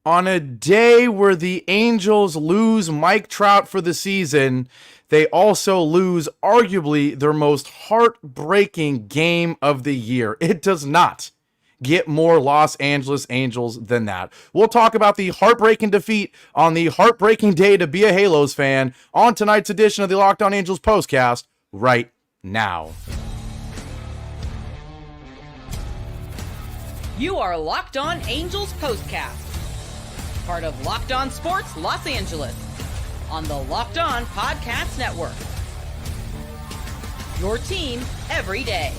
On a day where the Angels lose Mike Trout for the season, they also lose arguably their most heartbreaking game of the year. It does not get more Los Angeles Angels than that. We'll talk about the heartbreaking defeat on the heartbreaking day to be a Halos fan on tonight's edition of the Locked On Angels Postcast right now. You are Locked On Angels Postcast, part of Locked On Sports Los Angeles, on the Locked On Podcast Network. Your team every day.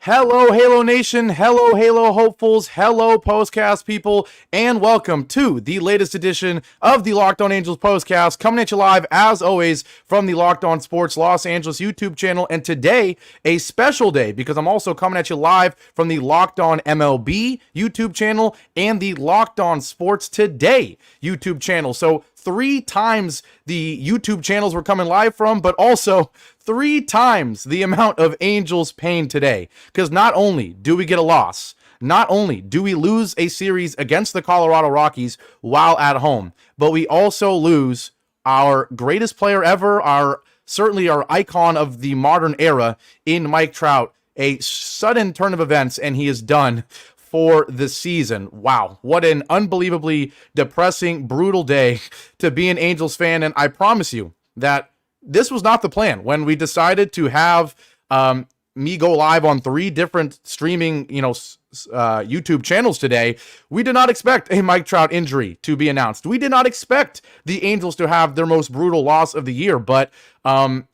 Hello, Halo Nation. Hello, Halo hopefuls. Hello, Postcast people. And welcome to the latest edition of the Locked On Angels Postcast, coming at you live, as always, from the Locked On Sports Los Angeles YouTube channel. And today, a special day, because I'm also coming at you live from the Locked On MLB YouTube channel and the Locked On Sports Today YouTube channel. So 3 times the YouTube channels we're coming live from, but also 3 times the amount of Angels pain today. Because not only do we get a loss, not only do we lose a series against the Colorado Rockies while at home, but we also lose our greatest player ever, certainly our icon of the modern era in Mike Trout. A sudden turn of events, and he is done for the season. Wow, what an unbelievably depressing, brutal day to be an Angels fan. And I promise you that this was not the plan. When we decided to have me go live on 3 different streaming, YouTube channels today, we did not expect a Mike Trout injury to be announced. We did not expect the Angels to have their most brutal loss of the year. But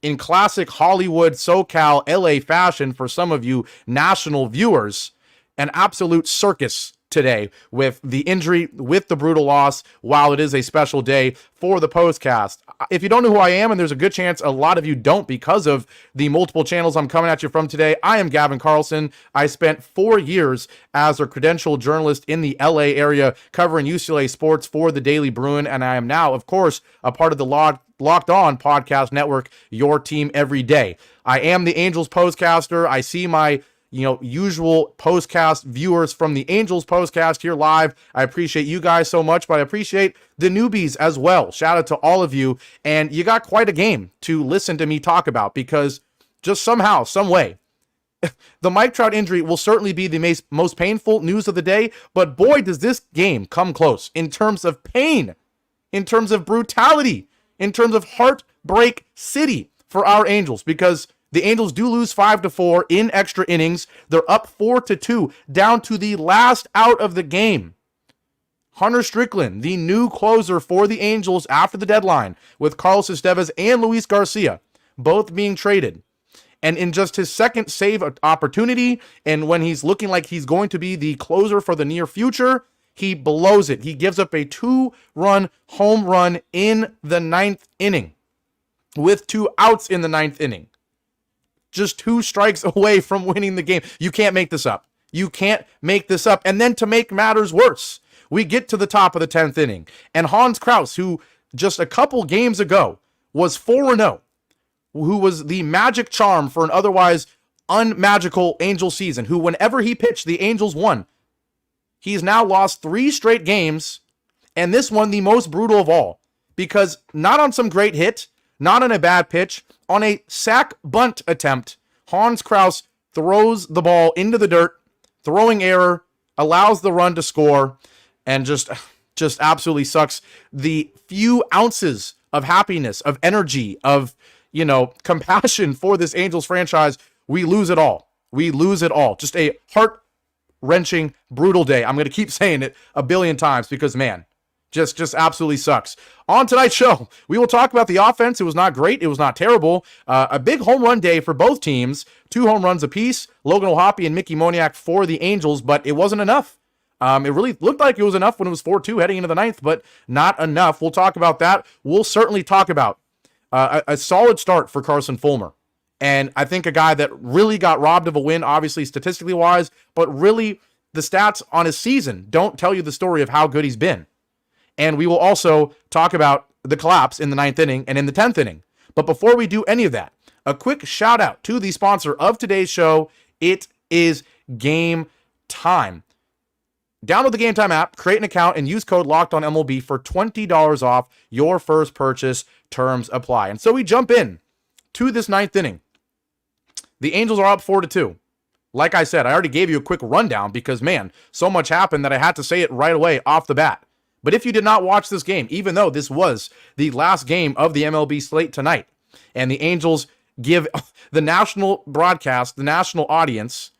in classic Hollywood, SoCal, LA fashion, for some of you national viewers, an absolute circus today with the injury, with the brutal loss, while it is a special day for the postcast. If you don't know who I am, and there's a good chance a lot of you don't because of the multiple channels I'm coming at you from today, I am Gavin Carlson. I spent 4 years as a credentialed journalist in the LA area covering UCLA sports for the Daily Bruin, and I am now, of course, a part of the Locked On Podcast Network, your team every day. I am the Angels postcaster. I see my usual postcast viewers from the Angels postcast here live. I appreciate you guys so much, but I appreciate the newbies as well. Shout out to all of you. And you got quite a game to listen to me talk about, because just somehow, some way, the Mike Trout injury will certainly be the most painful news of the day. But boy, does this game come close in terms of pain, in terms of brutality, in terms of heartbreak city for our Angels, because the Angels do lose 5-4 in extra innings. They're up 4-2 down to the last out of the game. Hunter Strickland, the new closer for the Angels after the deadline, with Carlos Estevez and Luis Garcia both being traded. And in just his second save opportunity, and when he's looking like he's going to be the closer for the near future, he blows it. He gives up a 2-run home run in the 9th inning with 2 outs in the 9th inning. Just 2 strikes away from winning the game. You can't make this up. You can't make this up. And then to make matters worse, we get to the top of the 10th inning, and Hans Crouse, who just a couple games ago was 4-0, who was the magic charm for an otherwise unmagical Angel season, who whenever he pitched, the Angels won. He's now lost 3 straight games, and this one the most brutal of all, because not on some great hit, not on a bad pitch, on a sac bunt attempt, Hans Crouse throws the ball into the dirt, throwing error, allows the run to score, and just absolutely sucks the few ounces of happiness, of energy, of, compassion for this Angels franchise. We lose it all. We lose it all. Just a heart-wrenching, brutal day. I'm going to keep saying it a billion times because, man, just absolutely sucks. On tonight's show, we will talk about the offense. It was not great. It was not terrible. A big home run day for both teams. 2 home runs apiece. Logan O'Hoppe and Mickey Moniak for the Angels, but it wasn't enough. It really looked like it was enough when it was 4-2 heading into the 9th, but not enough. We'll talk about that. We'll certainly talk about a solid start for Carson Fulmer. And I think a guy that really got robbed of a win, obviously statistically wise, but really the stats on his season don't tell you the story of how good he's been. And we will also talk about the collapse in the 9th inning and in the 10th inning. But before we do any of that, a quick shout out to the sponsor of today's show. It is Game time. Download the Game Time app, create an account, and use code LOCKEDONMLB for $20 off your first purchase. Terms apply. And so we jump in to this ninth inning. The Angels are up 4-2. Like I said, I already gave you a quick rundown because, man, so much happened that I had to say it right away off the bat. But if you did not watch this game, even though this was the last game of the MLB slate tonight, and the Angels give the national broadcast, the national audience,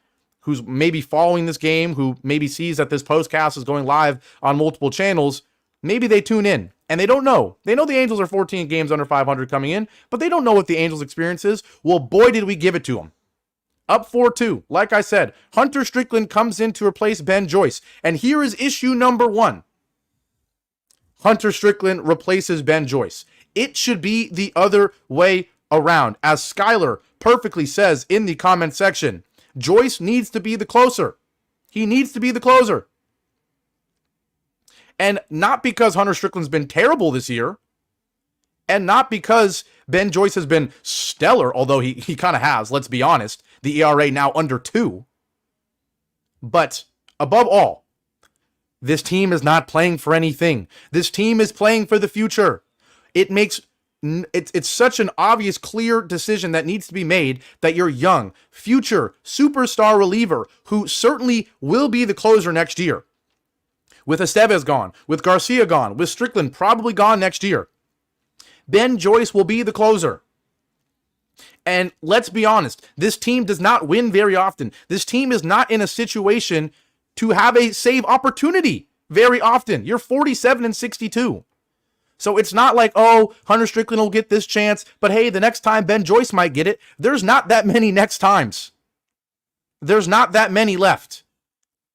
who's maybe following this game, who maybe sees that this postcast is going live on multiple channels, maybe they tune in and they don't know. They know the Angels are 14 games under 500 coming in, but they don't know what the Angels' experience is. Well, boy, did we give it to them. Up 4-2. Like I said, Hunter Strickland comes in to replace Ben Joyce. And here is issue number 1. Hunter Strickland replaces Ben Joyce. It should be the other way around. As Skylar perfectly says in the comment section, Joyce needs to be the closer. He needs to be the closer. And not because Hunter Strickland's been terrible this year, and not because Ben Joyce has been stellar, although he kind of has, let's be honest. The ERA now under 2. But above all, this team is not playing for anything. This team is playing for the future. It's such an obvious, clear decision that needs to be made that your young, future, superstar reliever, who certainly will be the closer next year, with Estevez gone, with Garcia gone, with Strickland probably gone next year, Ben Joyce will be the closer. And let's be honest, this team does not win very often. This team is not in a situation to have a save opportunity very often. You're 47-62. So it's not like, oh, Hunter Strickland will get this chance, but hey, the next time Ben Joyce might get it. There's not that many next times. There's not that many left.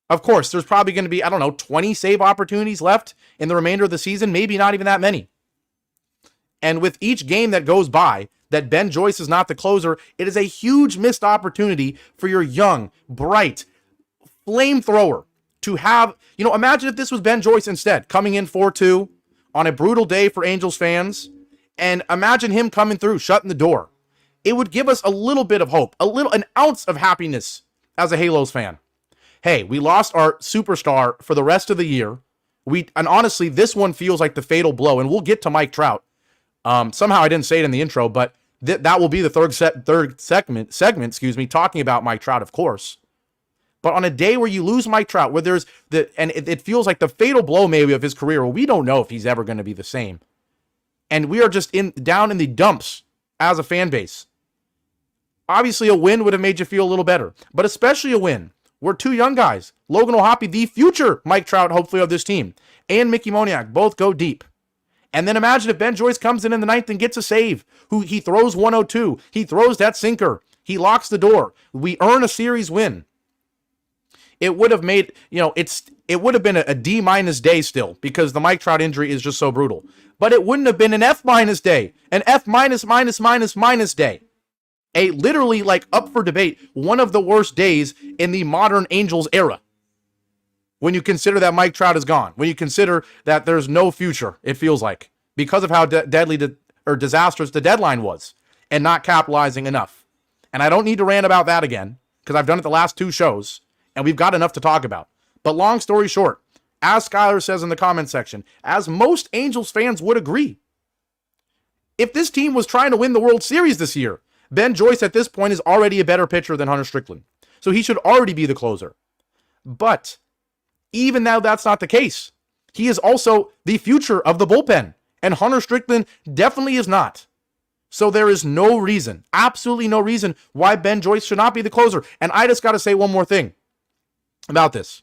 Of course, there's probably going to be, 20 save opportunities left in the remainder of the season, maybe not even that many. And with each game that goes by, that Ben Joyce is not the closer, it is a huge missed opportunity for your young, bright flamethrower to have, imagine if this was Ben Joyce instead, coming in 4-2 on a brutal day for Angels fans, and imagine him coming through, shutting the door. It would give us a little bit of hope, an ounce of happiness as a Halos fan. Hey, we lost our superstar for the rest of the year. And honestly, this one feels like the fatal blow, and we'll get to Mike Trout. Somehow I didn't say it in the intro, but that will be the third segment, talking about Mike Trout, of course. But on a day where you lose Mike Trout, where there's it feels like the fatal blow maybe of his career, where we don't know if he's ever going to be the same. And we are just down in the dumps as a fan base. Obviously, a win would have made you feel a little better, but especially a win. We're two young guys. Logan O'Hoppe, the future Mike Trout, hopefully, of this team, and Mickey Moniak both go deep. And then imagine if Ben Joyce comes in the ninth and gets a save. He throws 102. He throws that sinker. He locks the door. We earn a series win. It would have made, it would have been a D- day still, because the Mike Trout injury is just so brutal. But it wouldn't have been an F- day, an F- day. A literally, up for debate, one of the worst days in the modern Angels era. When you consider that Mike Trout is gone, when you consider that there's no future, it feels like, because of how deadly or disastrous the deadline was, and not capitalizing enough. And I don't need to rant about that again, because I've done it the last 2 shows, and we've got enough to talk about. But long story short, as Skylar says in the comment section, as most Angels fans would agree, if this team was trying to win the World Series this year, Ben Joyce at this point is already a better pitcher than Hunter Strickland. So he should already be the closer. But even now that's not the case. He is also the future of the bullpen, and Hunter Strickland definitely is not. So there is no reason, absolutely no reason, why Ben Joyce should not be the closer. And I just got to say one more thing about this.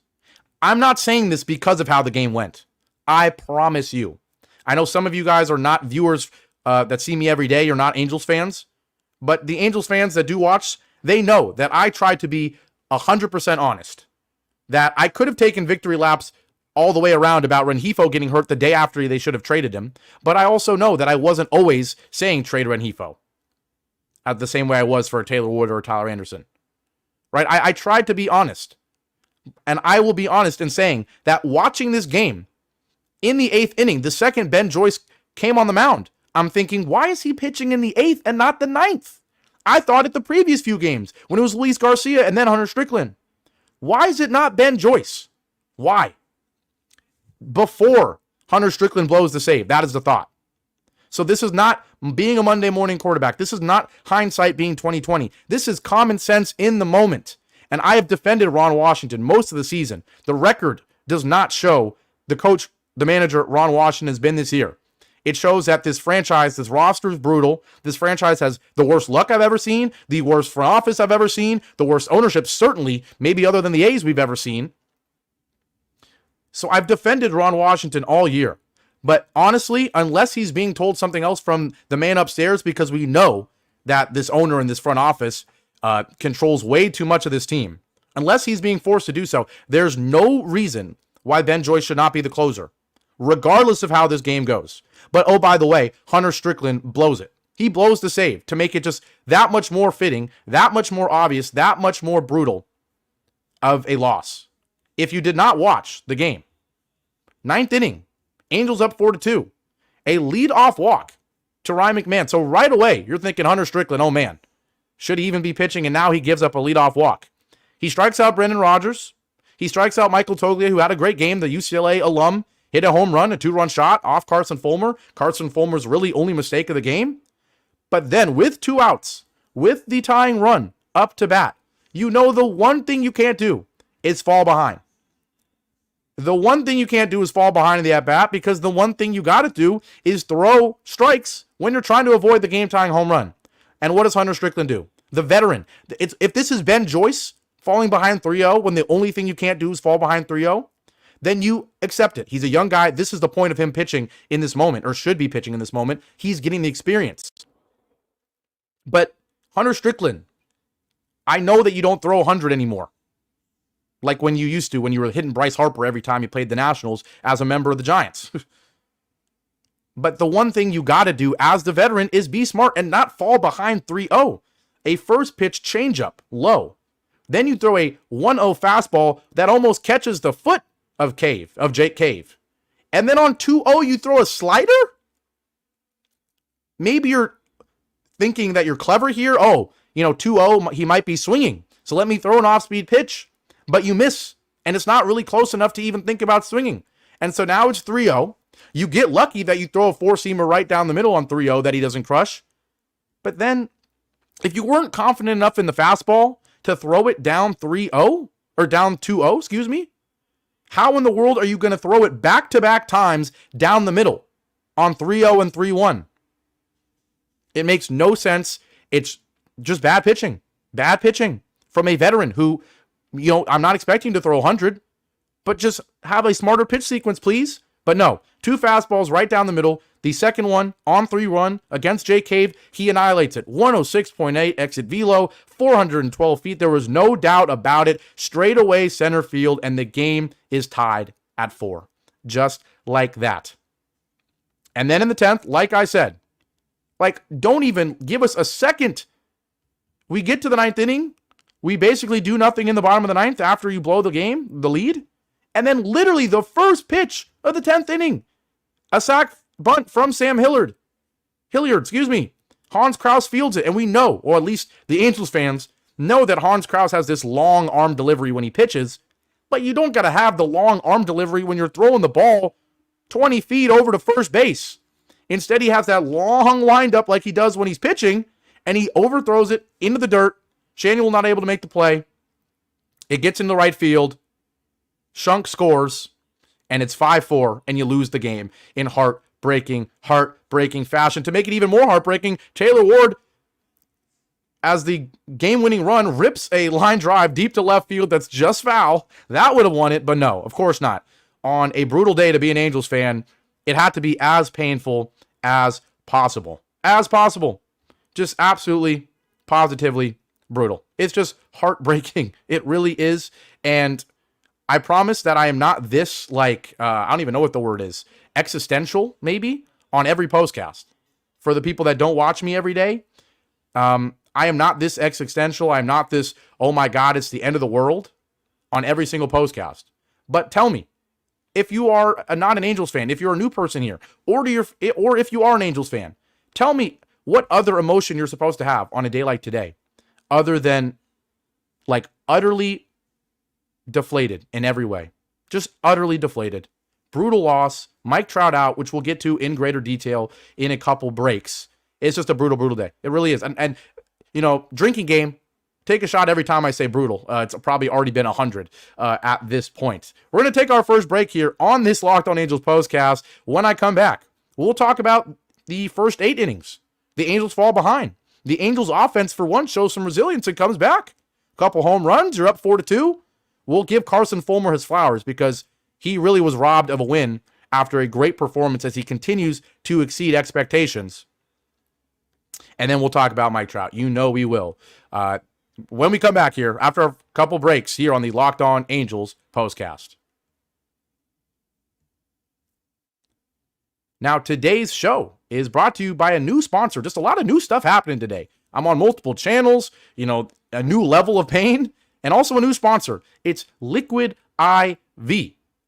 I'm not saying this because of how the game went. I promise you. I know some of you guys are not viewers that see me every day. You're not Angels fans. But the Angels fans that do watch, they know that I try to be 100% honest. That I could have taken victory laps all the way around about Rengifo getting hurt the day after they should have traded him. But I also know that I wasn't always saying trade Rengifo the same way I was for Taylor Wood or Tyler Anderson. Right? I tried to be honest. And I will be honest in saying that watching this game, in the 8th inning, the second Ben Joyce came on the mound, I'm thinking, why is he pitching in the 8th and not the 9th? I thought it the previous few games when it was Luis Garcia and then Hunter Strickland. Why is it not Ben Joyce? Why? Before Hunter Strickland blows the save. That is the thought. So this is not being a Monday morning quarterback. This is not hindsight being 2020. This is common sense in the moment. And I have defended Ron Washington most of the season. The record does not show the manager Ron Washington has been this year. It shows that this franchise, this roster is brutal. This franchise has the worst luck I've ever seen, the worst front office I've ever seen, the worst ownership, certainly, maybe other than the A's we've ever seen. So I've defended Ron Washington all year. But honestly, unless he's being told something else from the man upstairs, because we know that this owner in this front office controls way too much of this team, unless he's being forced to do so, there's no reason why Ben Joyce should not be the closer, regardless of how this game goes. But oh, by the way, Hunter Strickland blows it. He blows the save to make it just that much more fitting, that much more obvious, that much more brutal of a loss. If you did not watch the game, ninth inning, Angels up 4-2, a lead-off walk to Ryan McMahon. So right away, you're thinking Hunter Strickland, oh man, should he even be pitching? And now he gives up a lead-off walk. He strikes out Brendan Rodgers. He strikes out Michael Toglia, who had a great game, the UCLA alum, hit a home run, a 2-run shot off Carson Fulmer. Carson Fulmer's really only mistake of the game. But then with 2 outs, with the tying run up to bat, you know the one thing you can't do is fall behind. The one thing you can't do is fall behind in the at-bat, because the one thing you got to do is throw strikes when you're trying to avoid the game-tying home run. And what does Hunter Strickland do? The veteran. If this is Ben Joyce falling behind 3-0 when the only thing you can't do is fall behind 3-0, then you accept it. He's a young guy. This is the point of him pitching in this moment, or should be pitching in this moment. He's getting the experience. But Hunter Strickland, I know that you don't throw 100 anymore, like when you used to, when you were hitting Bryce Harper every time you played the Nationals as a member of the Giants. But the one thing you got to do as the veteran is be smart and not fall behind 3-0. A first pitch changeup low. Then you throw a 1-0 fastball that almost catches the foot of Jake Cave. And then on 2-0, you throw a slider? Maybe you're thinking that you're clever here. Oh, 2-0, he might be swinging. So let me throw an off-speed pitch. But you miss, and it's not really close enough to even think about swinging. And so now it's 3-0. You get lucky that you throw a 4-seamer right down the middle on 3-0 that he doesn't crush. But then, if you weren't confident enough in the fastball to throw it down 3-0, or down 2-0, excuse me, how in the world are you going to throw it back-to-back times down the middle on 3-0 and 3-1? It makes no sense. It's just bad pitching. Bad pitching from a veteran who, I'm not expecting to throw 100, but just have a smarter pitch sequence, please. But no, 2 fastballs right down the middle. The second one on 3-1 against Jake Cave, he annihilates it. 106.8 exit velo, 412 feet. There was no doubt about it. Straight away center field, and the game is tied at 4. Just like that. And then in the 10th, like I said, don't even give us a second. We get to the 9th inning. We basically do nothing in the bottom of the 9th after you blow the lead. And then literally the first pitch of the 10th inning, a sac bunt from Sam Hilliard. Hans Crouse fields it. And we know, or at least the Angels fans know, that Hans Crouse has this long arm delivery when he pitches. But you don't got to have the long arm delivery when you're throwing the ball 20 feet over to first base. Instead, he has that long windup like he does when he's pitching, and he overthrows it into the dirt. Shanuel not able to make the play. It gets into right field. Shunk scores, and it's 5-4, and you lose the game in heartbreaking fashion. To make it even more heartbreaking, Taylor Ward, as the game-winning run, rips a line drive deep to left field that's just foul. That would have won it, but no, of course not. On a brutal day to be an Angels fan, it had to be as painful as possible. Just absolutely, positively brutal. It's just heartbreaking. It really is. And I promise that I am not this, I don't even know what the word is, existential, maybe, on every postcast. For the people that don't watch me every day, I am not this existential. I am not this, oh my God, it's the end of the world on every single postcast. But tell me, if you are not an Angels fan, if you're a new person here, or if you are an Angels fan, tell me what other emotion you're supposed to have on a day like today, other than utterly deflated in every way. Just utterly deflated. Brutal loss. Mike Trout out, which we'll get to in greater detail in a couple breaks. It's just a brutal day. It really is. And you know, drinking game, take a shot every time I say brutal. It's probably already been 100 at this point. We're going to take our first break here on this Locked On Angels postcast. When I come back, we'll talk about the first 8 innings. The Angels fall behind. The Angels offense, for once, shows some resilience and comes back. A couple home runs. You're up 4-2. We'll give Carson Fulmer his flowers because he really was robbed of a win after a great performance as he continues to exceed expectations. And then we'll talk about Mike Trout. You know we will. When we come back here, after a couple breaks here on the Locked On Angels postcast. Now, today's show is brought to you by a new sponsor. Just a lot of new stuff happening today. I'm on multiple channels, you know, a new level of pain, and also a new sponsor. It's Liquid IV.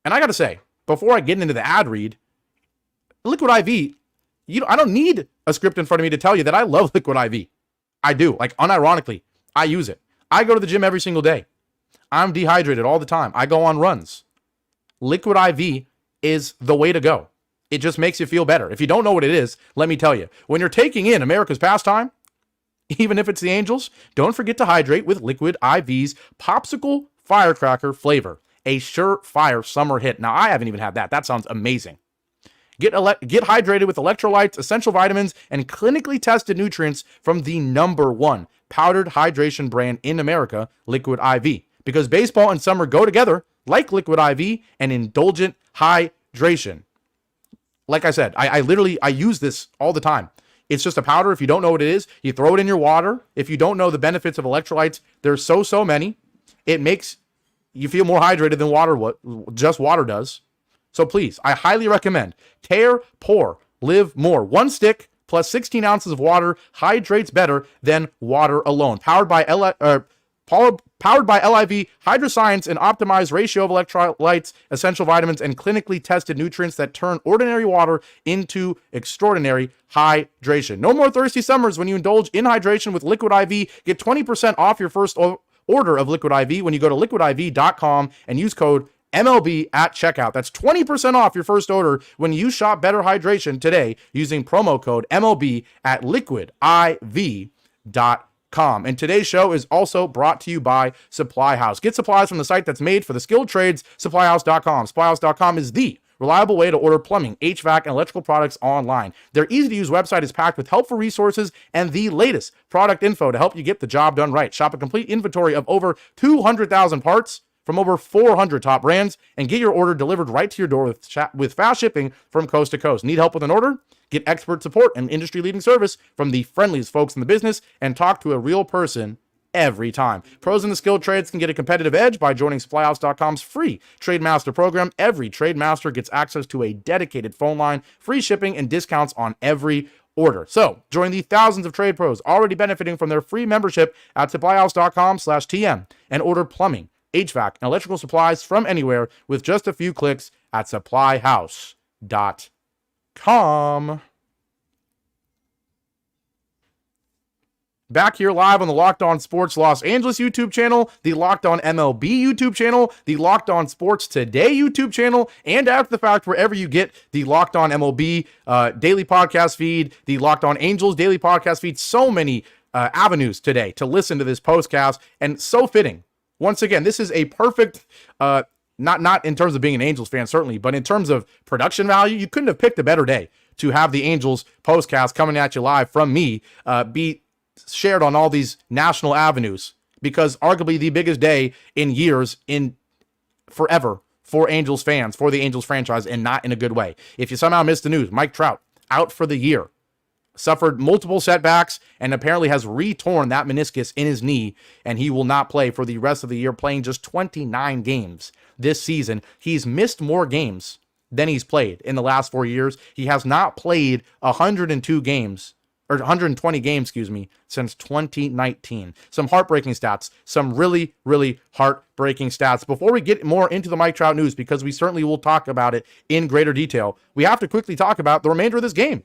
And I got to say, before I get into the ad read, Liquid IV, I don't need a script in front of me to tell you that I love Liquid IV. I do. Like, unironically, I use it. I go to the gym every single day. I'm dehydrated all the time. I go on runs. Liquid IV is the way to go. It just makes you feel better. If you don't know what it is, let me tell you. When you're taking in America's pastime, even if it's the Angels, don't forget to hydrate with Liquid IV's Popsicle Firecracker flavor. A surefire summer hit. Now, I haven't even had that. That sounds amazing. Get hydrated with electrolytes, essential vitamins, and clinically tested nutrients from the #1 powdered hydration brand in America, Liquid IV. Because baseball and summer go together like Liquid IV and indulgent hydration. Like I said, I use this all the time. It's just a powder. If you don't know what it is, you throw it in your water. If you don't know the benefits of electrolytes, there's so many. It makes you feel more hydrated than water does. So please, I highly recommend Tear, Pour, Live More. 1 stick plus 16 ounces of water hydrates better than water alone. Powered by LIV, Hydroscience, an optimized ratio of electrolytes, essential vitamins, and clinically tested nutrients that turn ordinary water into extraordinary hydration. No more thirsty summers when you indulge in hydration with Liquid IV. Get 20% off your first order of Liquid IV when you go to liquidiv.com and use code MLB at checkout. That's 20% off your first order when you shop Better Hydration today using promo code MLB at liquidiv.com. And today's show is also brought to you by Supply House. Get supplies from the site that's made for the skilled trades, supplyhouse.com. Supplyhouse.com is the reliable way to order plumbing, HVAC, and electrical products online. Their easy-to-use website is packed with helpful resources and the latest product info to help you get the job done right. Shop a complete inventory of over 200,000 parts from over 400 top brands and get your order delivered right to your door with fast shipping from coast to coast. Need help with an order? Get expert support and industry-leading service from the friendliest folks in the business and talk to a real person every time. Pros in the skilled trades can get a competitive edge by joining SupplyHouse.com's free Trade Master program. Every Trade Master gets access to a dedicated phone line, free shipping, and discounts on every order. So join the thousands of trade pros already benefiting from their free membership at SupplyHouse.com/TM and order plumbing, HVAC, and electrical supplies from anywhere with just a few clicks at supplyhouse.com. Back here live on the Locked On Sports Los Angeles YouTube channel, the Locked On MLB YouTube channel, the Locked On Sports Today YouTube channel, and after the fact, wherever you get the Locked On MLB daily podcast feed, the Locked On Angels daily podcast feed. So many avenues today to listen to this postcast, and so fitting. Once again, this is a perfect, not in terms of being an Angels fan, certainly, but in terms of production value, you couldn't have picked a better day to have the Angels postcast coming at you live from me be shared on all these national avenues, because arguably the biggest day in years, in forever, for Angels fans, for the Angels franchise, and not in a good way. If you somehow missed the news, Mike Trout out for the year. Suffered multiple setbacks and apparently has re-torn that meniscus in his knee, and he will not play for the rest of the year, playing just 29 games this season. He's missed more games than he's played in the last 4 years. He has not played 120 games, since 2019. Some heartbreaking stats, some really, really heartbreaking stats. Before we get more into the Mike Trout news, because we certainly will talk about it in greater detail, we have to quickly talk about the remainder of this game.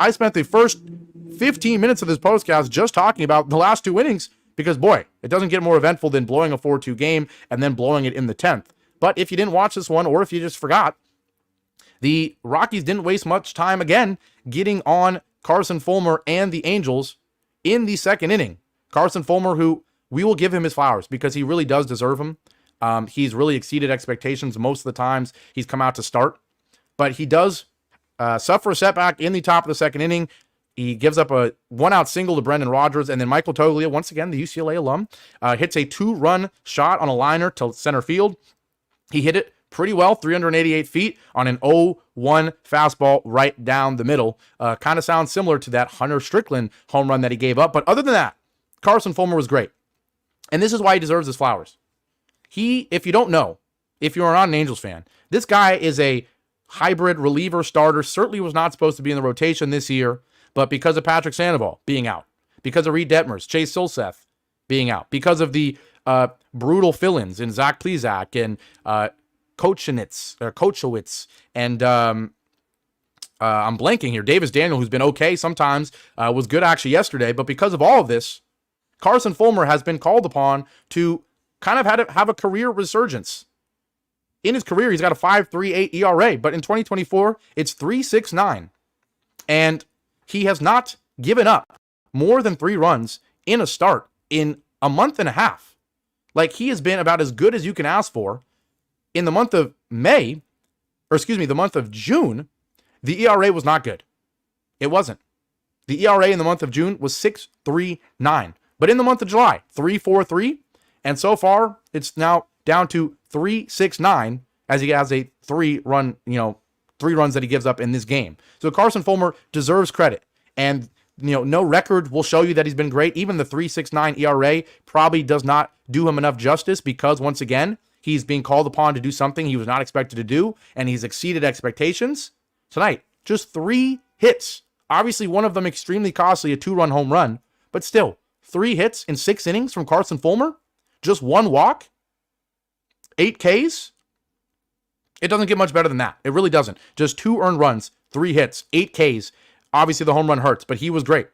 I spent the first 15 minutes of this podcast just talking about the last 2 innings Because, boy, it doesn't get more eventful than blowing a 4-2 game and then blowing it in the 10th. But if you didn't watch this one, or if you just forgot, the Rockies didn't waste much time again getting on Carson Fulmer and the Angels in the second inning. Carson Fulmer, who we will give him his flowers because he really does deserve them. He's really exceeded expectations most of the times he's come out to start. But he does suffer a setback in the top of the second inning. He gives up a one-out single to Brendan Rodgers, and then Michael Toglia, once again, the UCLA alum, hits a 2-run shot on a liner to center field. He hit it pretty well, 388 feet on an 0-1 fastball right down the middle. Kind of sounds similar to that Hunter Strickland home run that he gave up. But other than that, Carson Fulmer was great. And this is why he deserves his flowers. He, if you don't know, if you're not an Angels fan, this guy is a hybrid reliever starter. Certainly was not supposed to be in the rotation this year, but because of Patrick Sandoval being out, because of Reed Detmers, Chase Silseth being out, because of the brutal fill-ins in Zach Plesac and Kochowitz, and I'm blanking here. Davis Daniel, who's been okay sometimes, was good actually yesterday. But because of all of this, Carson Fulmer has been called upon to kind of have a career resurgence. In his career, he's got a 5.38 ERA, but in 2024, it's 3.69. And he has not given up more than 3 runs in a start in a month and a half. Like, he has been about as good as you can ask for. In the month of the month of June, the ERA was not good. It wasn't. The ERA in the month of June was 6.39. But in the month of July, 3.43. And so far, it's now down to 3.69 as he has a 3 runs that he gives up in this game. So Carson Fulmer deserves credit. And, no record will show you that he's been great. Even the 3.69 ERA probably does not do him enough justice because, once again, he's being called upon to do something he was not expected to do, and he's exceeded expectations. Tonight, just 3 hits. Obviously, one of them extremely costly, a 2-run home run, but still, 3 hits in 6 innings from Carson Fulmer? Just 1 walk? 8 Ks? It doesn't get much better than that. It really doesn't. Just 2 earned runs, 3 hits, 8 Ks. Obviously, the home run hurts, but he was great.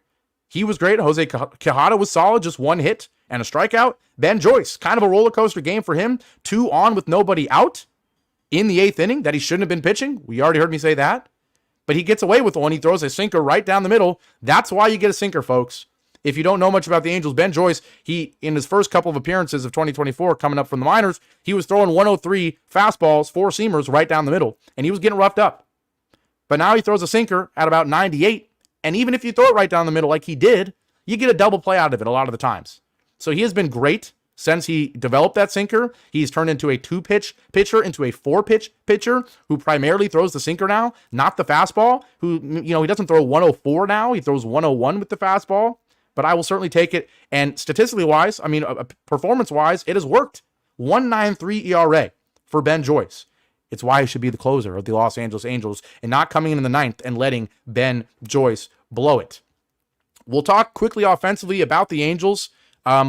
He was great. Jose Quijada was solid, just 1 hit and a strikeout. Ben Joyce, kind of a roller coaster game for him. 2 on with nobody out in the 8th inning that he shouldn't have been pitching. We already heard me say that. But he gets away with one. He throws a sinker right down the middle. That's why you get a sinker, folks. If you don't know much about the Angels, Ben Joyce, in his first couple of appearances of 2024 coming up from the minors, he was throwing 103 fastballs, 4-seamers right down the middle, and he was getting roughed up. But now he throws a sinker at about 98, and even if you throw it right down the middle like he did, you get a double play out of it a lot of the times. So he has been great since he developed that sinker. He's turned into a 2-pitch pitcher, into a 4-pitch pitcher who primarily throws the sinker now, not the fastball, who, he doesn't throw 104 now. He throws 101 with the fastball. But I will certainly take it. And statistically wise, performance wise, it has worked. 1.93 ERA for Ben Joyce. It's why he should be the closer of the Los Angeles Angels and not coming in the 9th and letting Ben Joyce blow it. We'll talk quickly offensively about the Angels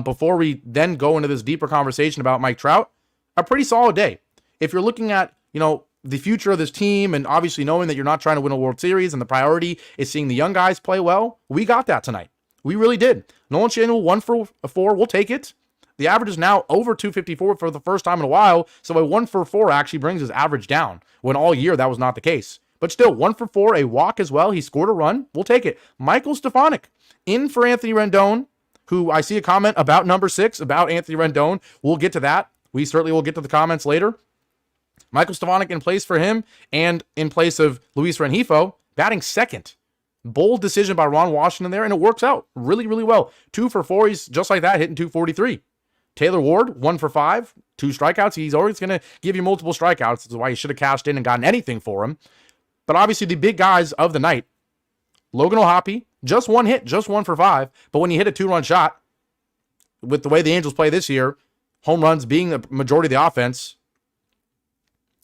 before we then go into this deeper conversation about Mike Trout. A pretty solid day. If you're looking at, the future of this team and obviously knowing that you're not trying to win a World Series and the priority is seeing the young guys play well, we got that tonight. We really did. Nolan Schanuel 1 for 4. We'll take it. The average is now over 254 for the first time in a while, so a 1 for 4 actually brings his average down, when all year that was not the case. But still, 1 for 4, a walk as well. He scored a run. We'll take it. Michael Stefanik in for Anthony Rendon, who I see a comment about number 6, about Anthony Rendon. We'll get to that. We certainly will get to the comments later. Michael Stefanik in place for him and in place of Luis Rengifo, batting second. Bold decision by Ron Washington there, and it works out really, really well. 2 for 4, he's just like that, hitting 243. Taylor Ward, 1 for 5, 2 strikeouts. He's always going to give you multiple strikeouts. That's why you should have cashed in and gotten anything for him. But obviously the big guys of the night, Logan O'Hoppe, just 1 hit, just 1 for 5. But when you hit a 2-run shot, with the way the Angels play this year, home runs being the majority of the offense,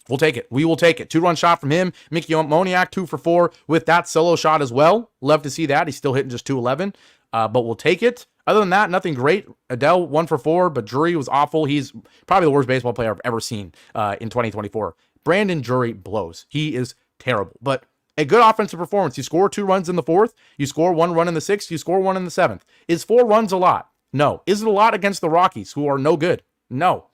we'll take it. We will take it. 2-run shot from him. Mickey Moniak, 2 for 4 with that solo shot as well. Love to see that. He's still hitting just 211, but we'll take it. Other than that, nothing great. Adele, 1 for 4, but Drury was awful. He's probably the worst baseball player I've ever seen in 2024. Brandon Drury blows. He is terrible, but a good offensive performance. You score 2 runs in the 4th. You score 1 run in the 6th. You score 1 in the 7th. Is 4 runs a lot? No. Is it a lot against the Rockies, who are no good? No.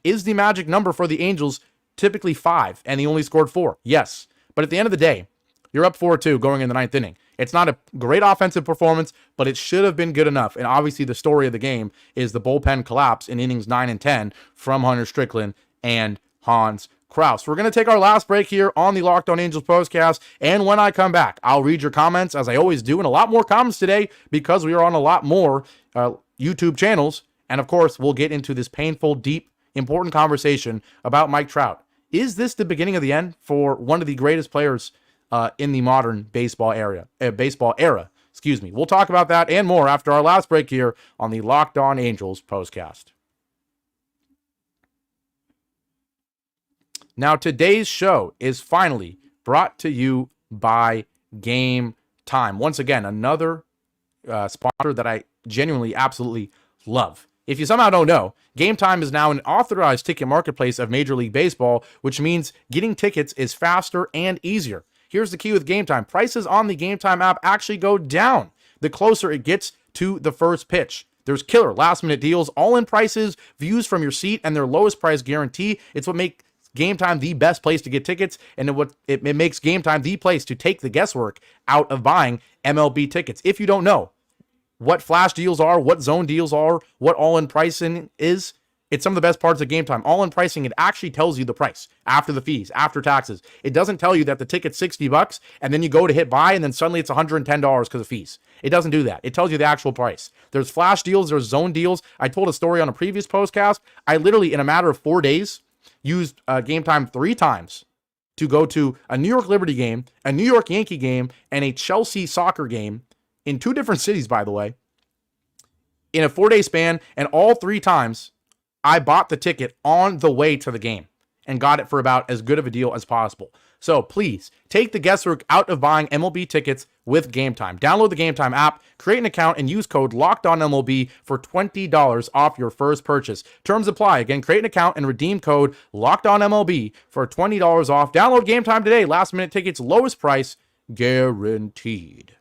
Is the magic number for the Angels typically 5, and he only scored 4? Yes. But at the end of the day, you're up 4-2 going in the 9th inning. It's not a great offensive performance, but it should have been good enough. And obviously the story of the game is the bullpen collapse in innings 9 and 10 from Hunter Strickland and Hans Crouse. We're going to take our last break here on the Locked On Angels Postcast, and when I come back, I'll read your comments, as I always do, and a lot more comments today because we are on a lot more YouTube channels, and of course, we'll get into this painful, deep, important conversation about Mike Trout. Is this the beginning of the end for one of the greatest players in the modern baseball era? We'll talk about that and more after our last break here on the Locked On Angels Postcast. Now, today's show is finally brought to you by Game Time. Once again, another sponsor that I genuinely, absolutely love. If you somehow don't know, Game Time is now an authorized ticket marketplace of Major League Baseball, which means getting tickets is faster and easier. Here's the key with Game Time. Prices on the Game Time app actually go down the closer it gets to the first pitch. There's killer last-minute deals, all-in prices, views from your seat, and their lowest price guarantee. It's what makes Game Time the best place to get tickets, and it makes Game Time the place to take the guesswork out of buying MLB tickets. If you don't know what flash deals are, what zone deals are, what all-in pricing is, it's some of the best parts of Game Time. All-in pricing, it actually tells you the price after the fees, after taxes. It doesn't tell you that the ticket's $60 and then you go to hit buy and then suddenly it's $110 because of fees. It doesn't do that. It tells you the actual price. There's flash deals, there's zone deals. I told a story on a previous postcast. I literally, in a matter of 4 days, used Game Time 3 times to go to a New York Liberty game, a New York Yankee game, and a Chelsea soccer game in 2 different cities, by the way, in a 4-day span. And all 3 times, I bought the ticket on the way to the game and got it for about as good of a deal as possible. So please, take the guesswork out of buying MLB tickets with Game Time. Download the Game Time app, create an account, and use code LOCKEDONMLB for $20 off your first purchase. Terms apply. Again, create an account and redeem code LOCKEDONMLB for $20 off. Download Game Time today. Last minute tickets, lowest price guaranteed.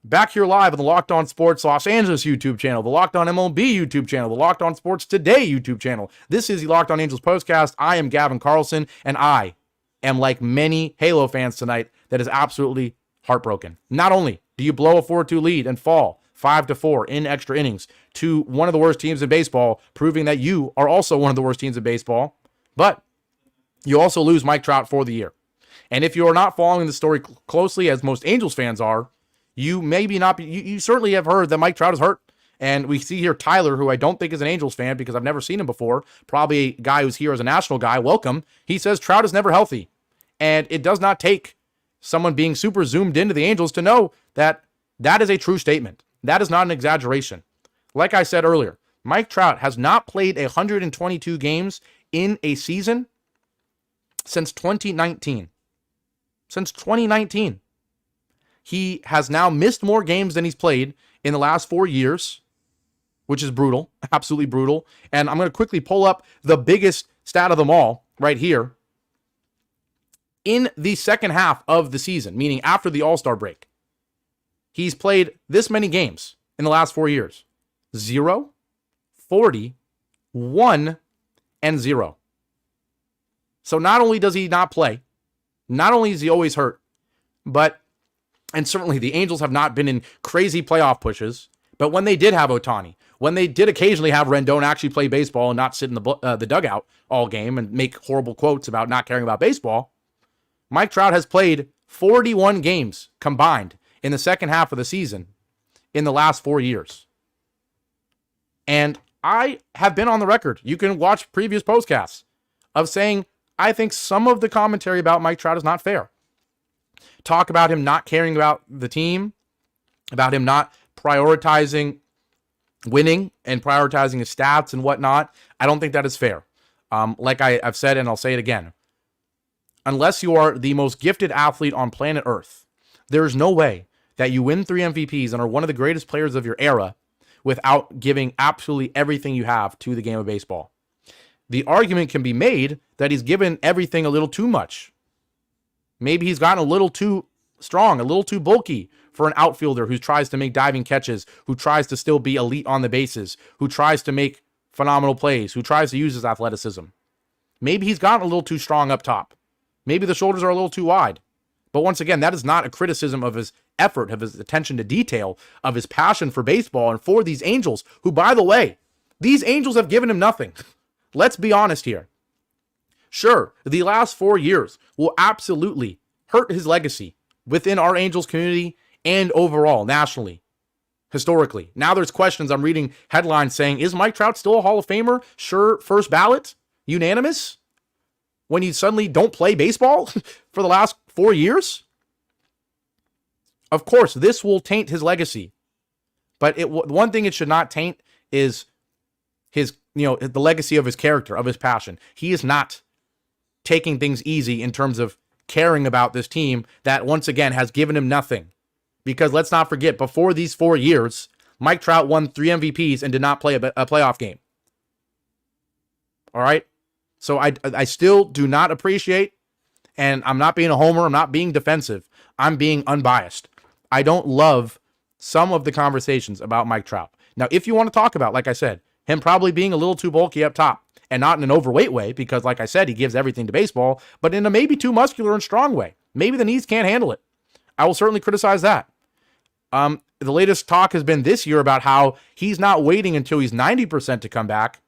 Back here live on the Locked On Sports Los Angeles YouTube channel, the Locked On MLB YouTube channel, the Locked On Sports Today YouTube channel. This is the Locked On Angels Postcast. I am Gavin Carlson, and I am like many Halo fans tonight that is absolutely heartbroken. Not only do you blow a 4-2 lead and fall 5-4 in extra innings to one of the worst teams in baseball, proving that you are also one of the worst teams in baseball, but you also lose Mike Trout for the year. And if you are not following the story closely, as most Angels fans are, you maybe not be, you certainly have heard that Mike Trout is hurt. And we see here Tyler, who I don't think is an Angels fan because I've never seen him before, probably a guy who's here as a national guy. Welcome. He says Trout is never healthy. And it does not take someone being super zoomed into the Angels to know that that is a true statement. That is not an exaggeration. Like I said earlier, Mike Trout has not played 122 games in a season since 2019. Since 2019. He has now missed more games than he's played in the last 4 years, which is brutal, absolutely brutal. And I'm going to quickly pull up the biggest stat of them all right here. In the second half of the season, meaning after the All-Star break, he's played this many games in the last 4 years. 0, 40, 1, and 0. So not only does he not play, not only is he always hurt, and certainly the Angels have not been in crazy playoff pushes, but when they did have Ohtani, when they did occasionally have Rendon actually play baseball and not sit in the dugout all game and make horrible quotes about not caring about baseball, Mike Trout has played 41 games combined in the second half of the season in the last 4 years. And I have been on the record, you can watch previous podcasts, of saying I think some of the commentary about Mike Trout is not fair. Talk about him not caring about the team, about him not prioritizing winning and prioritizing his stats and whatnot. I don't think that is fair. Like I've said, and I'll say it again, unless you are the most gifted athlete on planet Earth, there is no way that you win 3 MVPs and are one of the greatest players of your era without giving absolutely everything you have to the game of baseball. The argument can be made that he's given everything a little too much. Maybe he's gotten a little too strong, a little too bulky for an outfielder who tries to make diving catches, who tries to still be elite on the bases, who tries to make phenomenal plays, who tries to use his athleticism. Maybe he's gotten a little too strong up top. Maybe the shoulders are a little too wide. But once again, that is not a criticism of his effort, of his attention to detail, of his passion for baseball and for these Angels, who, by the way, these Angels have given him nothing. Let's be honest here. Sure, the last 4 years will absolutely hurt his legacy within our Angels community and overall, nationally, historically. Now there's questions. I'm reading headlines saying, is Mike Trout still a Hall of Famer? Sure, first ballot? Unanimous? When you suddenly don't play baseball for the last 4 years? Of course, this will taint his legacy. But one thing it should not taint is his, the legacy of his character, of his passion. He is not taking things easy in terms of caring about this team that, once again, has given him nothing. Because let's not forget, before these 4 years, Mike Trout won 3 MVPs and did not play a playoff game. All right? So I still do not appreciate, and I'm not being a homer, I'm not being defensive, I'm being unbiased. I don't love some of the conversations about Mike Trout. Now, if you want to talk about, like I said, him probably being a little too bulky up top, and not in an overweight way, because like I said, he gives everything to baseball, but in a maybe too muscular and strong way. Maybe the knees can't handle it. I will certainly criticize that. The latest talk has been this year about how he's not waiting until he's 90% to come back.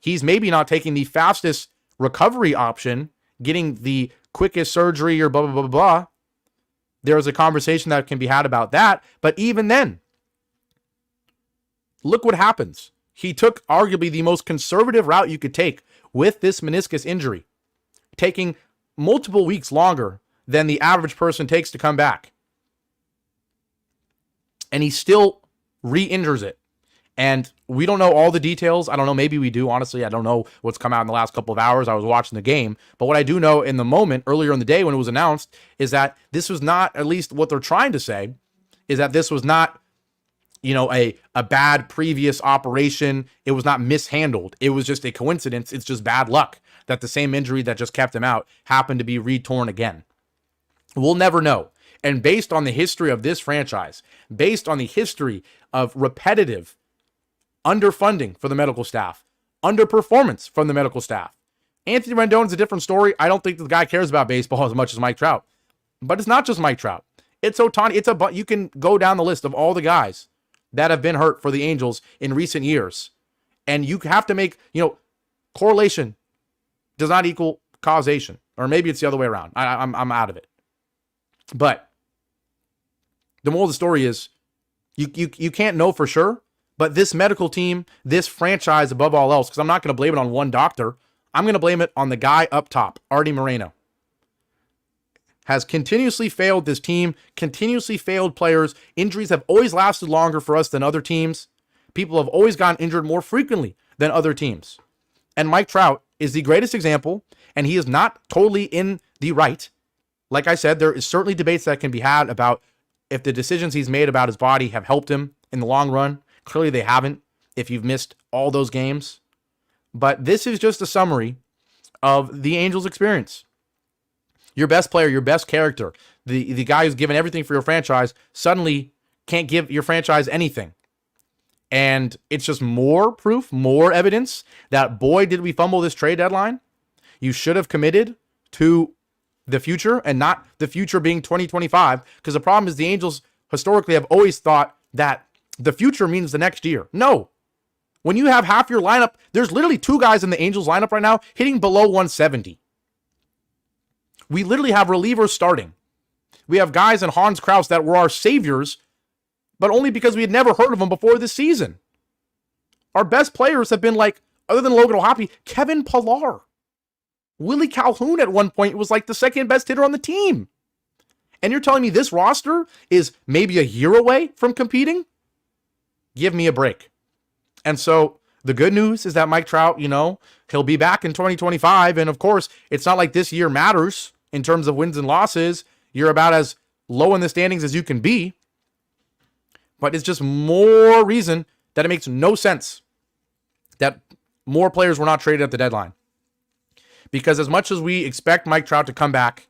He's maybe not taking the fastest recovery option, getting the quickest surgery or blah, blah, blah, blah. There's a conversation that can be had about that. But even then, look what happens. He took arguably the most conservative route you could take with this meniscus injury, taking multiple weeks longer than the average person takes to come back. And he still re-injures it. And we don't know all the details. I don't know. Maybe we do. Honestly, I don't know what's come out in the last couple of hours. I was watching the game. But what I do know in the moment, earlier in the day when it was announced, is that this was not, at least what they're trying to say, is that this was not, a bad previous operation. It was not mishandled. It was just a coincidence. It's just bad luck that the same injury that just kept him out happened to be re-torn again. We'll never know. And based on the history of this franchise, based on the history of repetitive underfunding for the medical staff, underperformance from the medical staff, Anthony Rendon is a different story. I don't think the guy cares about baseball as much as Mike Trout. But it's not just Mike Trout. It's Ohtani. You can go down the list of all the guys that have been hurt for the Angels in recent years. And you have to make, correlation does not equal causation. Or maybe it's the other way around. I'm out of it. But the moral of the story is you can't know for sure, but this medical team, this franchise above all else, because I'm not going to blame it on one doctor, I'm going to blame it on the guy up top, Artie Moreno. Has continuously failed this team, continuously failed players. Injuries have always lasted longer for us than other teams. People have always gotten injured more frequently than other teams. And Mike Trout is the greatest example, and he is not totally in the right. Like I said, there is certainly debates that can be had about if the decisions he's made about his body have helped him in the long run. Clearly they haven't if you've missed all those games. But this is just a summary of the Angels' experience. Your best player, your best character, the guy who's given everything for your franchise, suddenly can't give your franchise anything. And it's just more proof, more evidence that, boy, did we fumble this trade deadline. You should have committed to the future and not the future being 2025. Because the problem is the Angels historically have always thought that the future means the next year. No. When you have half your lineup, there's literally 2 guys in the Angels lineup right now hitting below 170. We literally have relievers starting. We have guys in Hans Crouse that were our saviors, but only because we had never heard of them before this season. Our best players have been like, other than Logan O'Hoppe, Kevin Pillar. Willie Calhoun at one point was like the second best hitter on the team. And you're telling me this roster is maybe a year away from competing? Give me a break. And so the good news is that Mike Trout, he'll be back in 2025. And of course, it's not like this year matters in terms of wins and losses. You're about as low in the standings as you can be. But it's just more reason that it makes no sense that more players were not traded at the deadline. Because as much as we expect Mike Trout to come back,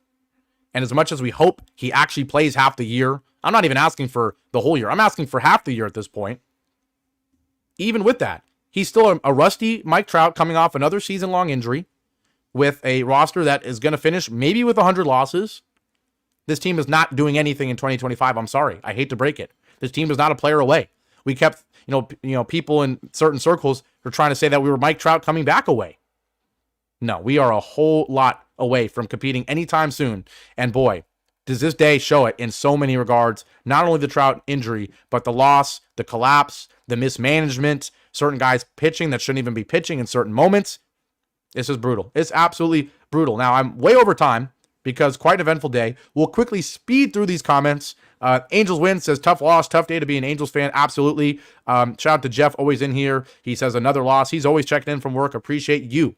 and as much as we hope he actually plays half the year I'm not even asking for the whole year. I'm asking for half the year at this point. Even with that, he's still a rusty Mike Trout coming off another season-long injury with a roster that is going to finish maybe with 100 losses. This team is not doing anything in 2025. I'm sorry. I hate to break it. This team is not a player away. We kept, people in certain circles are trying to say that we were Mike Trout coming back away. No, we are a whole lot away from competing anytime soon. And boy, does this day show it in so many regards. Not only the Trout injury, but the loss, the collapse, the mismanagement, certain guys pitching that shouldn't even be pitching in certain moments. This is brutal. It's absolutely brutal. Now, I'm way over time because quite an eventful day. We'll quickly speed through these comments. Angels win, says tough loss, tough day to be an Angels fan. Absolutely. Shout out to Jeff, always in here. He says another loss. He's always checking in from work. Appreciate you.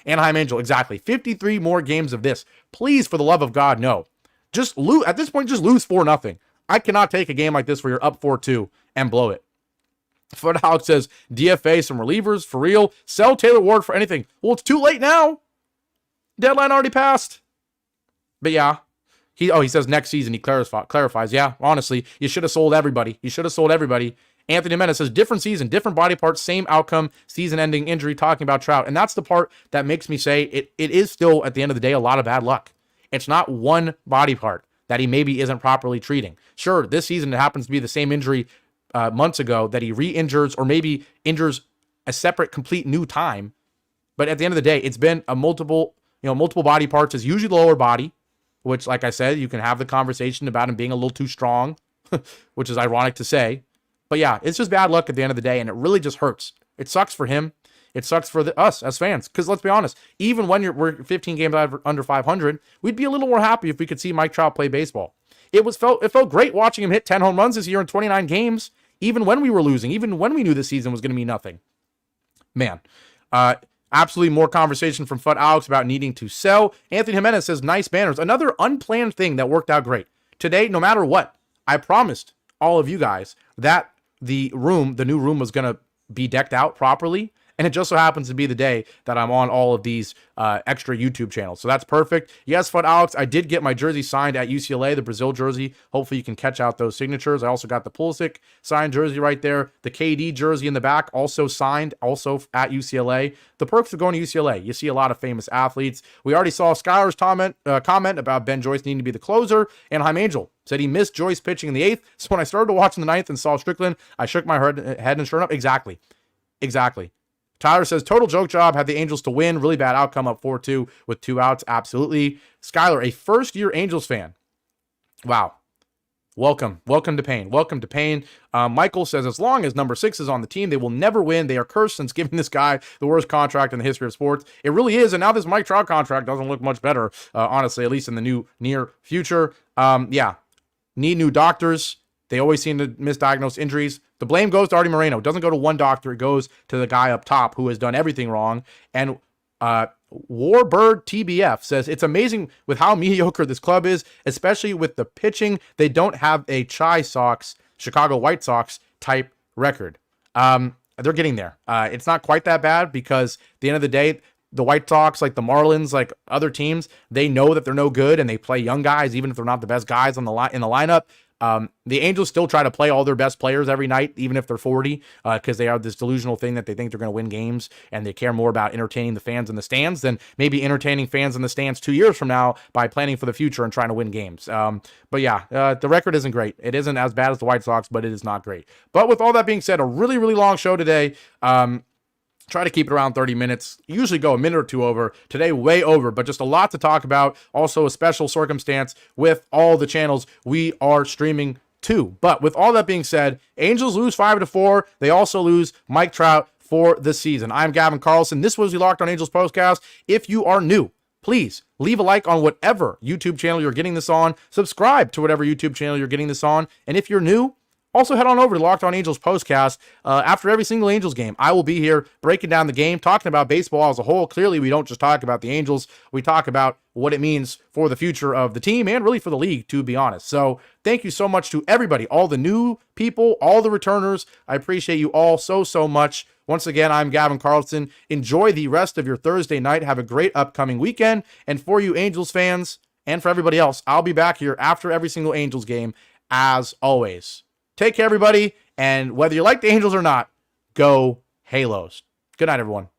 Anaheim Angel, exactly. 53 more games of this. Please, for the love of God, no. Just lose. At this point, just lose 4-0. I cannot take a game like this where you're up 4-2 and blow it. Foot Alex says, DFA some relievers, for real. Sell Taylor Ward for anything. Well, it's too late now. Deadline already passed. But yeah, he says next season he clarifies. Yeah, honestly, you should have sold everybody. Anthony Jimenez says different season, different body parts, same outcome, season-ending injury, talking about Trout. And that's the part that makes me say it is still, at the end of the day, a lot of bad luck. It's not one body part that he maybe isn't properly treating. Sure, this season it happens to be the same injury months ago that he re-injures or maybe injures a separate, complete new time. But at the end of the day, it's been a multiple body parts. Is usually the lower body, which, like I said, you can have the conversation about him being a little too strong, which is ironic to say. But yeah, it's just bad luck at the end of the day, and it really just hurts. It sucks for him. It sucks for us as fans. Because let's be honest, even when we're 15 games under 500, we'd be a little more happy if we could see Mike Trout play baseball. It felt great watching him hit 10 home runs this year in 29 games, even when we were losing, even when we knew the season was going to mean nothing. Man, absolutely more conversation from Foot Alex about needing to sell. Anthony Jimenez says, nice banners. Another unplanned thing that worked out great. Today, no matter what, I promised all of you guys that the new room was going to be decked out properly. And it just so happens to be the day that I'm on all of these extra YouTube channels. So that's perfect. Yes, Fun Alex, I did get my jersey signed at UCLA, the Brazil jersey. Hopefully you can catch out those signatures. I also got the Pulisic signed jersey right there. The KD jersey in the back, also signed, also at UCLA. The perks of going to UCLA. You see a lot of famous athletes. We already saw Skylar's comment about Ben Joyce needing to be the closer. Anaheim Angel said he missed Joyce pitching in the 8th. So when I started to watch in the 9th and saw Strickland, I shook my head and sure enough, exactly. Tyler says, total joke job, had the Angels to win. Really bad outcome, up 4-2 with 2 outs. Absolutely. Skylar, a first-year Angels fan. Wow. Welcome to pain. Michael says, as long as number 6 is on the team, they will never win. They are cursed since giving this guy the worst contract in the history of sports. It really is, and now this Mike Trout contract doesn't look much better, honestly, at least in the near future. Need new doctors. They always seem to misdiagnose injuries. The blame goes to Artie Moreno. It doesn't go to one doctor. It goes to the guy up top who has done everything wrong. And Warbird TBF says, it's amazing with how mediocre this club is, especially with the pitching. They don't have a Chicago White Sox type record. They're getting there. It's not quite that bad because at the end of the day, the White Sox, like the Marlins, like other teams, they know that they're no good and they play young guys, even if they're not the best guys in the lineup. The Angels still try to play all their best players every night, even if they're 40, because they have this delusional thing that they think they're going to win games and they care more about entertaining the fans in the stands than maybe entertaining fans in the stands 2 years from now by planning for the future and trying to win games. The record isn't great. It isn't as bad as the White Sox, but it is not great. But with all that being said, a really, really long show today. Try to keep it around 30 minutes. Usually go a minute or two over. Today, way over, but just a lot to talk about. Also, a special circumstance with all the channels we are streaming to. But with all that being said, Angels lose 5-4. They also lose Mike Trout for the season. I'm Gavin Carlson. This was the Locked On Angels Postcast. If you are new, please leave a like on whatever YouTube channel you're getting this on. Subscribe to whatever YouTube channel you're getting this on. And if you're new, also head on over to Locked On Angels Postcast. After every single Angels game, I will be here breaking down the game, talking about baseball as a whole. Clearly, we don't just talk about the Angels. We talk about what it means for the future of the team and really for the league, to be honest. So thank you so much to everybody, all the new people, all the returners. I appreciate you all so much. Once again, I'm Gavin Carlson. Enjoy the rest of your Thursday night. Have a great upcoming weekend. And for you Angels fans and for everybody else, I'll be back here after every single Angels game as always. Take care, everybody. And whether you like the Angels or not, go Halos. Good night, everyone.